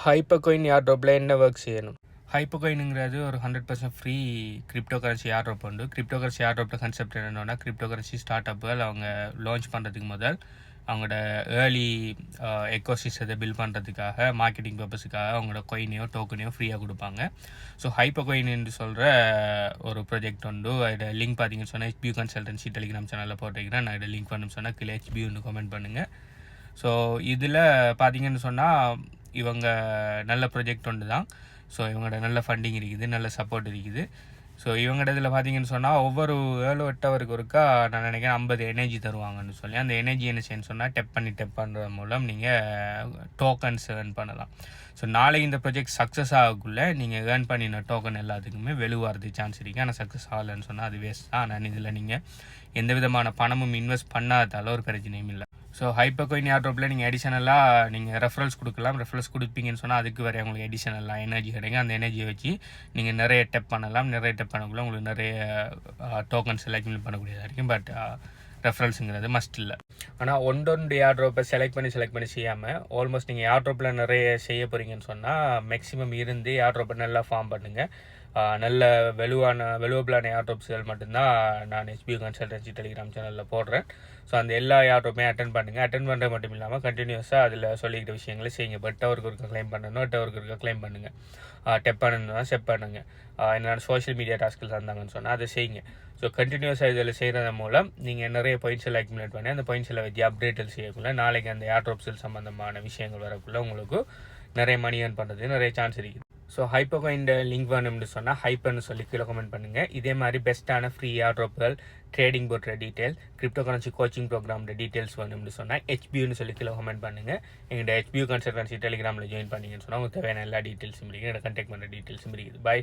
Hyper coin ஏர்ட்ராப்பில் என்ன work செய்யணும்? Hyper காயினுங்கிறது ஒரு 100% ஃப்ரீ கிரிப்டோ கரன்சி ஏர்ட்ராப் உண்டு. கிரிப்டோ கரன்சி ஏர்ட்ராப்பில் கன்செப்ட் என்னென்னா, கிரிப்டோ கரன்சி ஸ்டார்ட் அப்புகள் அவங்க லான்ச் பண்ணுறதுக்கு முதல் அவங்களோட ஏர்லி எக்கோசிஸ்டத்தை பில்ட் பண்ணுறதுக்காக மார்க்கெட்டிங் பர்பஸுக்காக அவங்களோட காயினையோ டோக்கனையோ ஃப்ரீயாக கொடுப்பாங்க. ஸோ ஹைப்பர் காயின் என்று சொல்கிற ஒரு ப்ராஜெக்ட் உண்டு. அதோட லிங்க் பார்த்தீங்கன்னு சொன்னால் HBU கன்சல்டன்சி டெலிகிராம் சேனலில் போட்டிருக்கிறேன். நான் இதோட லிங்க் பண்ணணும்னு சொன்னால் கீழே HBUன்னு கமெண்ட் பண்ணுங்கள். ஸோ இதில் பார்த்தீங்கன்னு சொன்னால் இவங்க நல்ல ப்ரொஜெக்ட் ஒன்று தான். ஸோ இவங்களோட நல்ல ஃபண்டிங் இருக்குது, நல்ல சப்போர்ட் இருக்குது. ஸோ இவங்களோட இதில் பார்த்தீங்கன்னு சொன்னால் ஒவ்வொரு 7-8 ஹவருக்கு ஒருக்கா நான் நினைக்கிறேன் 50 எனர்ஜி தருவாங்கன்னு சொல்லி, அந்த எனர்ஜி என்ன செய்யணும்னு சொன்னால் டெப் பண்ணுறது மூலம் நீங்கள் டோக்கன்ஸ் ஏர்ன் பண்ணலாம். ஸோ நாளைக்கு இந்த ப்ராஜெக்ட் சக்ஸஸ் ஆகக்குள்ளே நீங்கள் ஏர்ன் பண்ணின டோக்கன் எல்லாத்துக்குமே வெளுவாகிறதுக்கு சான்ஸ் இருக்குது. ஆனால் சக்ஸஸ் ஆகலைன்னு சொன்னால் அது வேஸ்ட் தான். ஆனால் இதில் நீங்கள் எந்த விதமான பணமும் இன்வெஸ்ட் பண்ணாதால ஒரு பிரச்சனையும் இல்லை. ஸோ ஹைப்பர் காயின் ஏர்ட்ராப்பில் நீங்கள் அடிஷனலாக நீங்கள் ரெஃபரல்ஸ் கொடுக்கலாம். ரெஃபரல்ஸ் கொடுப்பீங்கன்னு சொன்னால் அதுக்கு வரை உங்களுக்கு அடிஷனலாக எனர்ஜி கிடைக்கும். அந்த எனர்ஜியை வச்சு நீங்கள் நிறைய டெப் பண்ணலாம். நிறைய டெப் பண்ணக்குள்ள உங்களுக்கு நிறைய டோக்கன்ஸ் செலக்ட் பண்ணக்கூடியதாக இருக்கும். பட் ரெஃபரல்ஸுங்கிறது மஸ்ட் இல்லை. ஆனால் ஒன்று ஏர்ட்ராப்பை செலக்ட் பண்ணி செய்யாமல் ஆல்மோஸ்ட் நீங்கள் ஏர்ட்ராப்பில் நிறைய செய்ய போகிறீங்கன்னு சொன்னால் மேக்ஸிமம் இருந்து ஏர்ட்ராப்பை நல்லா ஃபார்ம் பண்ணுங்கள். நல்ல வெலுவபிளான ஏர்ட்ராப்ஸ்கள் மட்டும்தான் நான் HBU கன்சல்டன்சி டெலிகிராம் சேனலில் போடுறேன். ஸோ அந்த எல்லா ஏர்ட்ராப்புமே அட்டன் பண்ணுங்கள். அட்டன் பண்ணுறது மட்டும் இல்லாமல் கண்டினியூஸாக அதில் சொல்லிக்கிட்ட விஷயங்களை செய்யுங்க. பட் அவருக்கு ஒருக்கா கிளைம் பண்ணணும், அவருக்கு ஒருக்கா கிளைம் பண்ணுங்கள். டெப் பண்ணணும்னா ஸ்டெப் பண்ணுங்கள். என்னென்ன சோஷியல் மீடியா டாஸ்கில் இருந்தாங்கன்னு சொன்னால் அதை செய்யுங்க. ஸோ கண்டினியூஸாக இதில் செய்கிறது மூலம் நீங்கள் நிறைய பாயிண்ட்ஸில் அக்யூமுலேட் பண்ணி அந்த பாயிண்ட்ஸில் வச்சு அப்டேட்டில் செய்யக்குள்ள நாளைக்கு அந்த ஏர்ட்ராப்ஸில் சம்மந்தமான விஷயங்கள் வரக்குள்ள உங்களுக்கு நிறைய மணி ஏர்ன் பண்ணுறது நிறைய சான்ஸ் இருக்குது. ஸோ ஹைப்பர் காயின் லிங்க் வேணும்னு சொன்னால் ஹைப்பர்னு சொல்லி கீழே கமெண்ட் பண்ணுங்கள். இதே மாதிரி பெஸ்ட்டான ஃப்ரீ ஏர்ட்ராப்புகள், ட்ரேடிங் போர்ட்ற டீட்டெயில், கிரிப்டோ கரன்சி கோச்சிங் ப்ரோக்ராமோட டீட்டெயில்ஸ் வேணும்னு சொன்னால் HBUன்னு சொல்லி கீழே கமெண்ட் பண்ணுங்கள். எங்கள்கிட்ட HBU கன்சல்டன்சி டெலிகிராமில் ஜாயின் பண்ணிங்கன்னு சொன்னால் உங்களுக்கு தேவையான எல்லா டீட்டெயில்ஸும் இருக்குது. என்னோட கான்டாக்ட் பண்ணுற டீட்டெயில்ஸும் இருக்குது. பை.